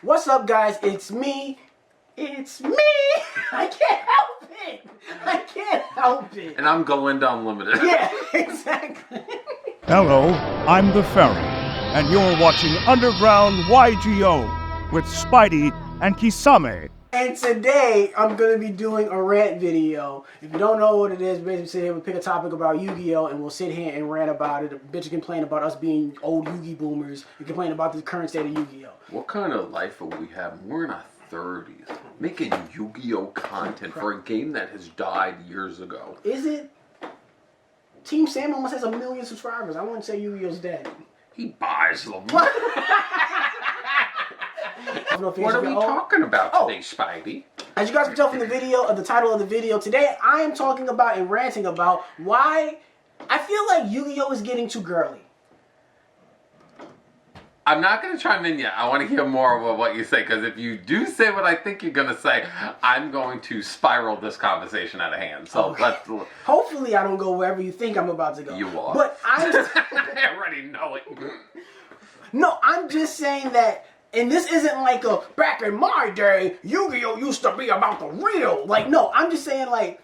What's up, guys? It's me. It's me. I can't help it. I can't help it. And I'm Galinda Unlimited. Yeah, exactly. Hello, I'm the Fairy, and you're watching Underground Yugioh with Spidey and Kisame. And today, I'm going to be doing a rant video. If you don't know what it is, basically sit here, we pick a topic about Yu-Gi-Oh! And we'll sit here and rant about it. A bitch complain about us being old Yu-Gi boomers. We complain about the current state of Yu-Gi-Oh! What kind of life will we have? We're in our 30s. Making Yu-Gi-Oh! Content for a game that has died years ago. Is it? Team Sam almost has 1 million subscribers. I wouldn't say Yu-Gi-Oh's dead. He buys them. What are we talking about today, Spidey? As you guys can tell from the video, the title of the video, today I am talking about and ranting about why I feel like Yu-Gi-Oh! Is getting too girly. I'm not going to chime in yet. I want to hear more of what you say, because if you do say what I think you're going to say, I'm going to spiral this conversation out of hand. So okay. let's... Hopefully I don't go wherever you think I'm about to go. You are. But I already know it. No, I'm just saying that, and this isn't like a, back in my day, Yu-Gi-Oh! Used to be about the real. Like, no, I'm just saying, like,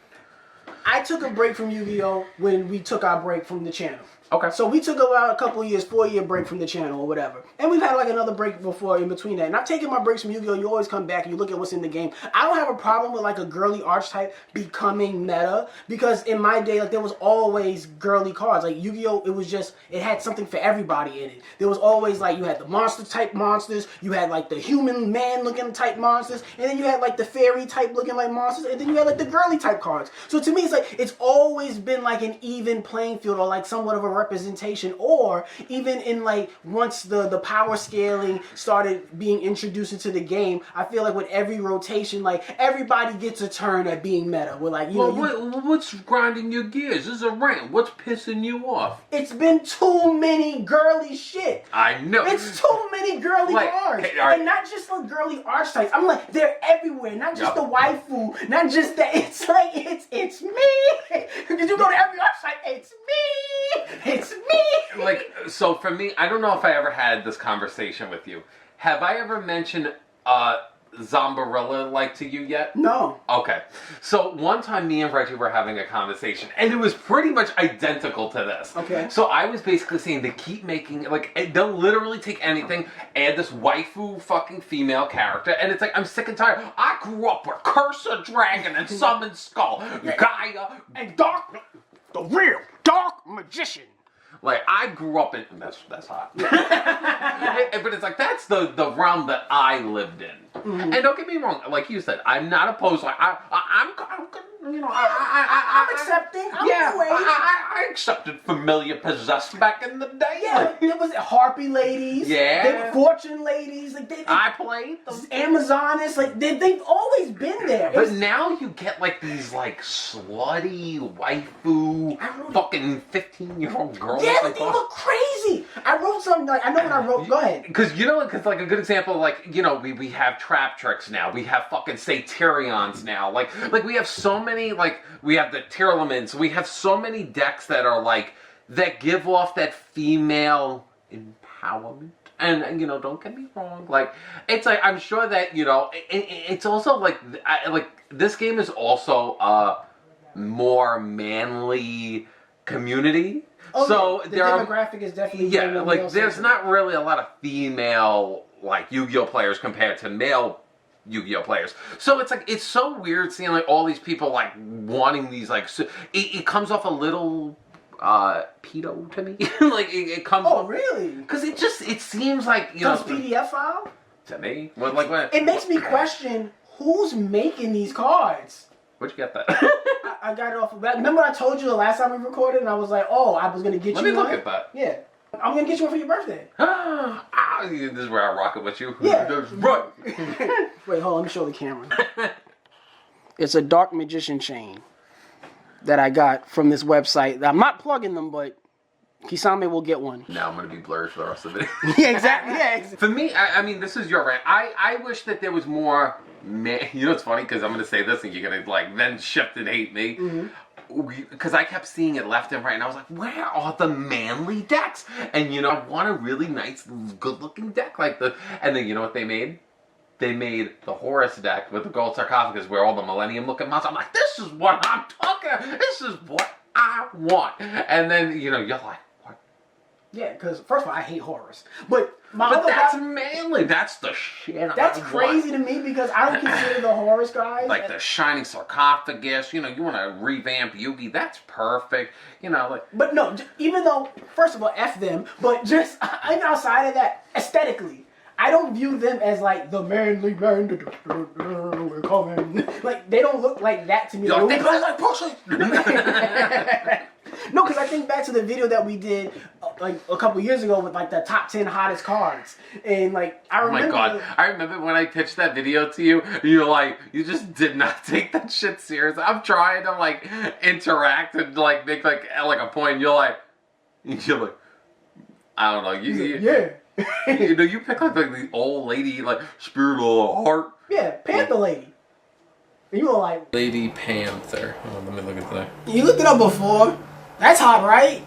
I took a break from Yu-Gi-Oh! When we took our break from the channel. Okay. So we took about a couple years, 4-year break from the channel or whatever. And we've had like another break before in between that. And I've taken my breaks from Yu-Gi-Oh! You always come back and you look at what's in the game. I don't have a problem with like a girly archetype becoming meta. Because in my day, like there was always girly cards. Like Yu-Gi-Oh! It was just, it had something for everybody in it. There was always like, you had the monster type monsters. You had like the human man looking type monsters. And then you had like the fairy type looking like monsters. And then you had like the girly type cards. So to me, it's like, it's always been like an even playing field or like somewhat of a representation, or even in like once the power scaling started being introduced into the game, I feel like with every rotation, like everybody gets a turn at being meta. We're like, you know, what's grinding your gears? This is a rant. What's pissing you off? It's been too many girly shit. I know. It's too many girly cards. Hey, right. And not just the girly archetypes. I'm like, they're everywhere. Not just the waifu. Not just that. It's like, it's me. Because you go to every archetype, it's me. It's me. Like, so for me, I don't know if I ever had this conversation with you. Have I ever mentioned Zombarilla like to you yet? No. Okay. So one time me and Reggie were having a conversation and it was pretty much identical to this. Okay. So I was basically saying to keep making, like, they'll literally take anything, add this waifu fucking female character, and it's like, I'm sick and tired. I grew up with Curse a Dragon and Summon Skull, Gaia, and Dark, the real Dark Magician. Like, I grew up in... That's hot. But it's like, that's the realm that I lived in. Mm-hmm. And don't get me wrong, like you said, I'm not opposed. Like, I'm you know, I'm accepting. I'm I accepted Familiar Possessed back in the day. Yeah, there was Harpy ladies. Yeah. They were Fortune ladies. Like I played them. Amazonists. Like, they've always been there. But now you get, like, these, like, slutty, waifu, fucking 15-year-old girls. Yeah, like, they look crazy. I wrote something, like, I know when I wrote, go ahead. Because, you know, because, like, a good example, like, you know, we have Trap Tricks now. We have fucking Satyrions now. Like we have so many, like, we have the Tearlaments. We have so many decks that are, like, that give off that female empowerment. And, you know, don't get me wrong. Like, it's like, I'm sure that, you know, it's also, like, this game is also a more manly community. Oh, so yeah. The demographic is definitely like, there's not really a lot of female, like, Yu-Gi-Oh! Players compared to male Yu-Gi-Oh! Players. So it's like, it's so weird seeing, like, all these people, like, wanting these, like, it comes off a little pedo to me. Like, it comes oh, off, really? because it seems like, you know, PDF file? To me? What, like, what? It makes me question, who's making these cards? Where'd you get that? I got it off of that. Remember I told you the last time we recorded and I was like, oh, I was going to get Let you me one? look at that. Yeah. I'm going to get you one for your birthday. This is where I rock it with you. Yeah. Right. Wait, hold on. Let me show the camera. It's a Dark Magician chain that I got from this website. I'm not plugging them, but Kisame will get one. Now I'm going to be blurred for the rest of it. Yeah, exactly. Yeah, exactly. For me, I mean, this is your rant. I wish that there was more... You know what's funny? Because I'm going to say this and you're going to, like, then shift and hate me. Because I kept seeing it left and right, and I was like, where are the manly decks? And, you know, I want a really nice, good-looking deck like the... And then, you know what they made? they made the Horus deck with the gold sarcophagus where all the Millennium looking monsters. I'm like, this is what I'm talking about. This is what I want. And then, you know, you're like, what? Yeah, because first of all, I hate horrors. But that's manly. That's the shit. That's crazy to me because I don't consider the Horus guys. Like the shining sarcophagus. You know, you want to revamp Yugi. That's perfect. You know, like. But no, even though, first of all, F them, but just even outside of that, aesthetically, I don't view them as like the manly man. We're coming. Like, they don't look like that to me. Yo, they play like pussy. No, because I think back to the video that we did like a couple years ago with like the top 10 hottest cards, and like I remember. Oh my god! I remember when I pitched that video to you. You're like, you just did not take that shit serious. I'm trying to like interact and like make like a point. You're like, I don't know. Yeah. You know, you pick like the old lady, like spirit of heart. Yeah, Panther Lady. And you were like, Lady Panther. Oh, let me look at that. You looked it up before. That's hot, right?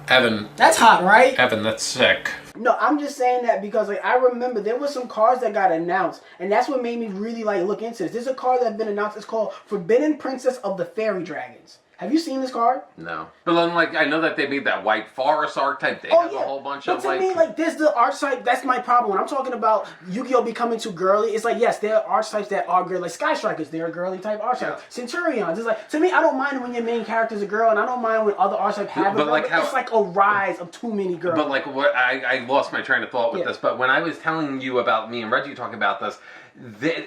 Evan. That's hot, right? Evan, that's sick. No, I'm just saying that because like I remember there were some cards that got announced, and that's what made me really like look into this. There's a card that's been announced. It's called Forbidden Princess of the Fairy Dragons. Have you seen this card? No. But then, like, I know that they made that White Forest archetype. They have a whole bunch of, like... But to me, like, there's the archetype. That's my problem. When I'm talking about Yu-Gi-Oh! Becoming too girly, it's like, yes, there are archetypes that are girly. Like, Sky Strikers, they're a girly type archetype. Yeah. Centurions, it's like... To me, I don't mind when your main character's a girl, and I don't mind when other archetypes have a girl, but it's like a rise of too many girls. But, like, what I lost my train of thought with this, but when I was telling you about me and Reggie talking about this,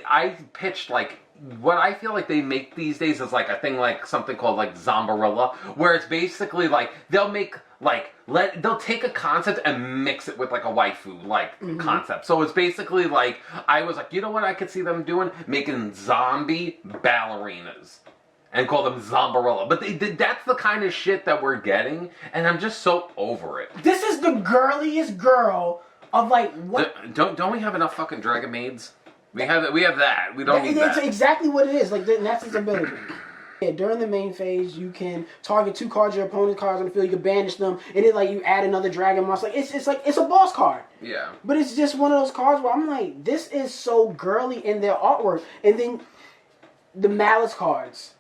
I pitched, like... What I feel like they make these days is like a thing like something called like Zombarilla, where it's basically like they'll make like they'll take a concept and mix it with like a waifu like concept. So it's basically like I was like, you know what I could see them doing? Making zombie ballerinas and call them Zombarilla. But that's the kind of shit that we're getting, and I'm just so over it. This is the girliest girl of like what? Don't we have enough fucking Dragon Maids? We have that. We don't need that. That's exactly what it is. Like that's its ability. Yeah, during the main phase, you can target 2 cards your opponent's cards on the field. You can banish them, and then like you add another dragon monster. Like it's a boss card. Yeah. But it's just one of those cards where I'm like, this is so girly in their artwork. And then the Malice cards,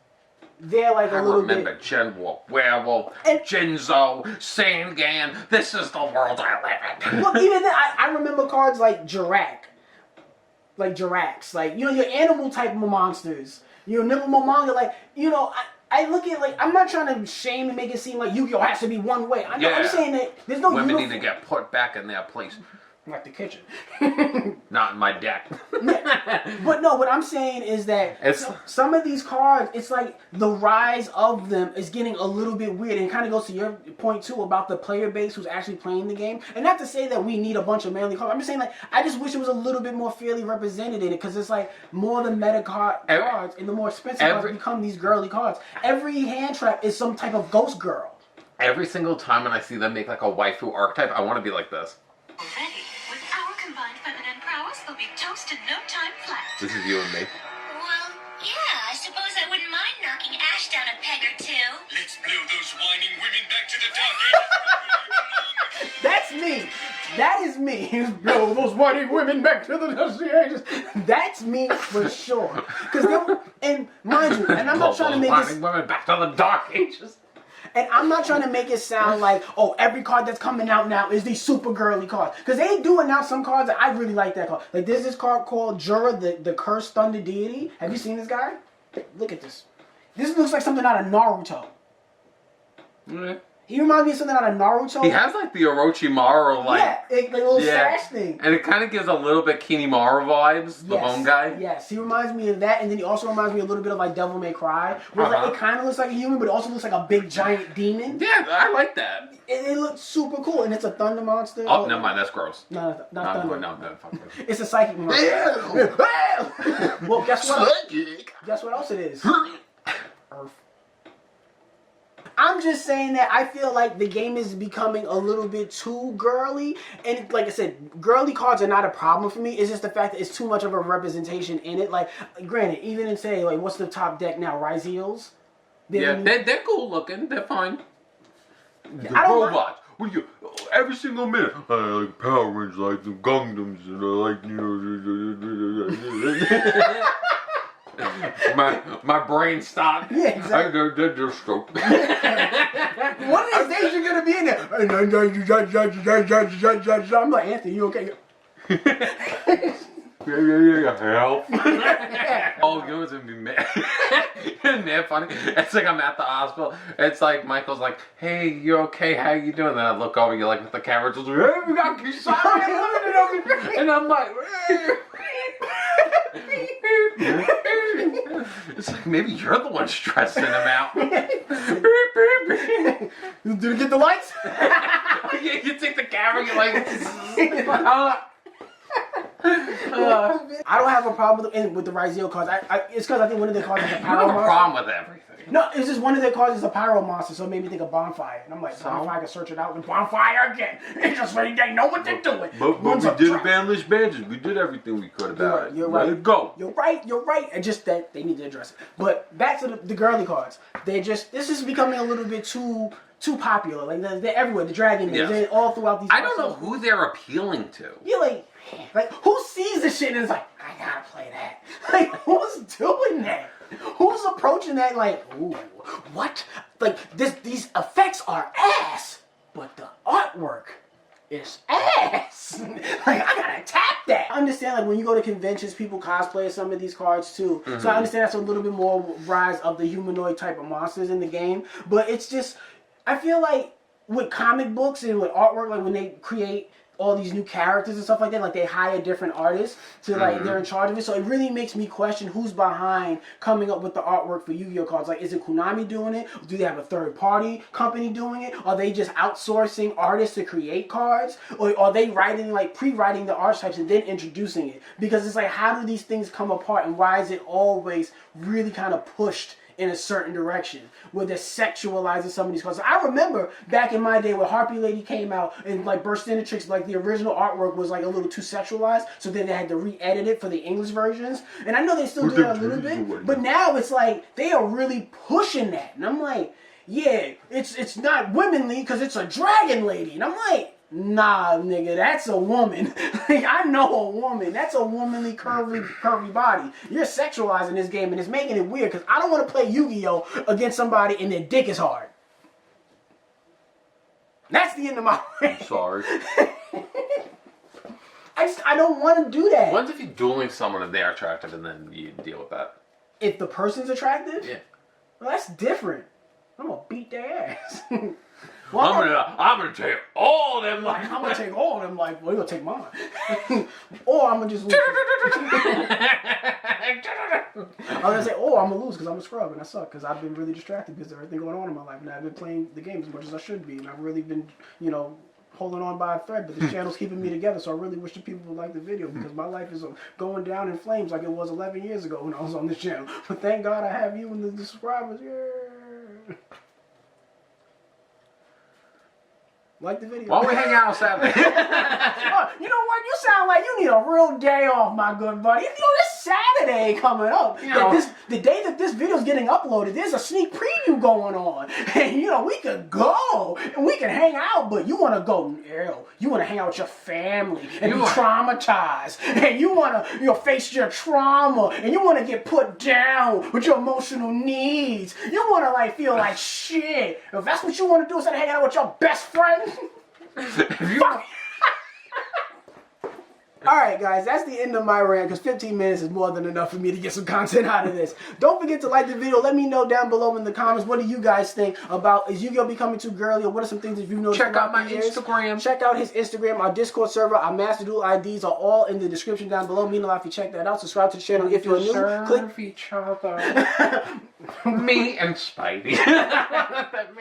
they're like a little bit. I remember Genwolf, Werewolf, Jinzo, Sangan. This is the world I live in. Well, even then, I remember cards like Jirak. Like Jirax, like, you know, your animal type of monsters. Your Nimble manga, like, you know, I look at, like, I'm not trying to shame and make it seem like Yu-Gi-Oh! Has to be one way. I'm saying that there's no women need to get put back in their place. Like the kitchen. Not in my deck. But no, what I'm saying is that some of these cards, it's like the rise of them is getting a little bit weird. And it kind of goes to your point, too, about the player base who's actually playing the game. And not to say that we need a bunch of manly cards. I'm just saying, like, I just wish it was a little bit more fairly represented in it. Because it's like more the meta cards and the more expensive cards become these girly cards. Every hand trap is some type of ghost girl. Every single time when I see them make like a waifu archetype, I want to be like this. Already, with our combined feminine prowess, they'll be toast in no time flat. This is you and me. Well, yeah, I suppose I wouldn't mind knocking Ash down a peg or two. Let's blow those whining women back to the dark ages. That's me. That is me. Blow those whining women back to the dusty ages. That's me for sure. And mind you, and I'm not trying to make whining women back to the dark ages. And I'm not trying to make it sound like, oh, every card that's coming out now is these super girly cards. Because they do announce some cards that I really like that card. Like, there's this card called Jura, the Cursed Thunder Deity. Have you seen this guy? Look at this. This looks like something out of Naruto. Mm-hmm. He reminds me of something out of Naruto. He has like the Orochimaru like little sash thing. And it kind of gives a little bit Kinimaru vibes, the bone guy. Yes, he reminds me of that, and then he also reminds me a little bit of like Devil May Cry, where like, it kind of looks like a human, but it also looks like a big giant demon. Yeah, I like that. It looks super cool, and it's a thunder monster. Oh, never mind, that's gross. No, not thunder. No, fuck it. It's a psychic monster. Yeah. Well, guess what? Guess what else it is? Earth. I'm just saying that I feel like the game is becoming a little bit too girly. And like I said, girly cards are not a problem for me. It's just the fact that it's too much of a representation in it. Like, granted, even in say, like, what's the top deck now? Ryzeals? They're cool looking. They're fine. The robots. Every single minute, I like Power Rangers, I like the Gundams, and I like, my brain stopped. Yeah, exactly. I just stroke. One of these days you're gonna be in there. I'm like, Anthony, you okay? Help. Oh, you know what's gonna be mad? Mad funny. It's like I'm at the hospital. It's like Michael's like, hey, you okay? How you doing? Then I look over, you're like with the camera, just like, hey, we got Kisame. And I'm like, it's like maybe you're the one stressing him out. Did it get the lights? You take the camera, you're like, I don't have a problem with the Rizio cards. It's because I think one of their cards is a I pyro have a monster. problem with everything. No, it's just one of their cards is a pyro monster, so it made me think of Bonfire. And I'm like, Bonfire, I can search it out with Bonfire again. It's just they know what they're doing. But we did Bandless Bandits. We did everything we could about it. You're right. Let it go. You're right. And just that they need to address it. But back to the girly cards. This is becoming a little bit too popular. Like they're everywhere. The dragon names, they're all throughout these. I don't know who they're appealing to. You're like who sees this shit and is like, I gotta play that. Like who's doing that? Who's approaching that like, ooh, what? Like these effects are ass, but the artwork is ass. Like I gotta tap that. I understand like when you go to conventions, people cosplay some of these cards too. So I understand that's a little bit more rise of the humanoid type of monsters in the game. But it's just, I feel like with comic books and with artwork, like when they create all these new characters and stuff like that, like they hire different artists to like they're in charge of it. So it really makes me question who's behind coming up with the artwork for Yu-Gi-Oh cards. Like, is it Konami doing it? Do they have a third party company doing it? Are they just outsourcing artists to create cards? Or are they writing like pre-writing the archetypes and then introducing it? Because it's like, how do these things come apart and why is it always really kind of pushed in a certain direction where they're sexualizing some of these cards? I remember back in my day when Harpy Lady came out and like Burst Into Tricks, like the original artwork was like a little too sexualized, so then they had to re-edit it for the English versions. And I know they still do that a little bit, but now it's like they are really pushing that. And I'm like, yeah, it's not womanly because it's a dragon lady. And I'm like, nah, nigga, that's a woman. Like, I know a woman. That's a womanly, curvy body. You're sexualizing this game, and it's making it weird, because I don't want to play Yu-Gi-Oh! Against somebody and their dick is hard. That's the end of my rant. Sorry. I don't want to do that. When's if you're dueling someone and they're attractive and then you deal with that? If the person's attractive? Yeah. Well, that's different. I'm going to beat their ass. Well, I'm gonna take all of them. I'm gonna take all of them. Like, well, you're gonna take mine, or I'm gonna just lose. I was gonna say, or I'm gonna lose because I'm a scrub and I suck because I've been really distracted because of everything going on in my life, and I've been playing the game as much as I should be, and I've really been, holding on by a thread. But this channel's keeping me together, so I really wish the people would like the video because my life is going down in flames like it was 11 years ago when I was on this channel. But thank God I have you and the subscribers. Yeah. Like the video. Why don't we hang out on Saturday? You know what? You sound like you need a real day off, my good buddy. This Saturday coming up. The day that this video's getting uploaded, there's a sneak preview going on. And, we could go and we can hang out, but you want to go, you want to hang out with your family and be traumatized. And you want to face your trauma and you want to get put down with your emotional needs. You want to, feel like shit. If that's what you want to do instead of hanging out with your best friend, fuck. Alright guys, that's the end of my rant because 15 minutes is more than enough for me to get some content out of this. Don't forget to like the video. Let me know down below in the comments, what do you guys think about, is Yu-Gi-Oh! Becoming too girly, or what are some things that you've noticed? Check out my Instagram. Check out his Instagram, our Discord server, our Master Duel IDs are all in the description down below. Meanwhile, if you check that out, subscribe to the channel if you're new. Click each other. Me and Spidey.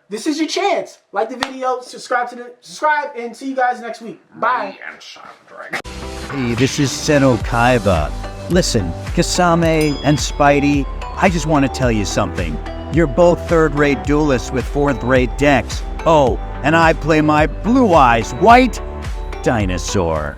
This is your chance. Like the video, subscribe, and see you guys next week. Bye. Me and Dragon. Hey, this is Seno Kaiba. Listen, Kisame and Spidey, I just want to tell you something. You're both third-rate duelists with fourth-rate decks. Oh, and I play my Blue Eyes White Dinosaur.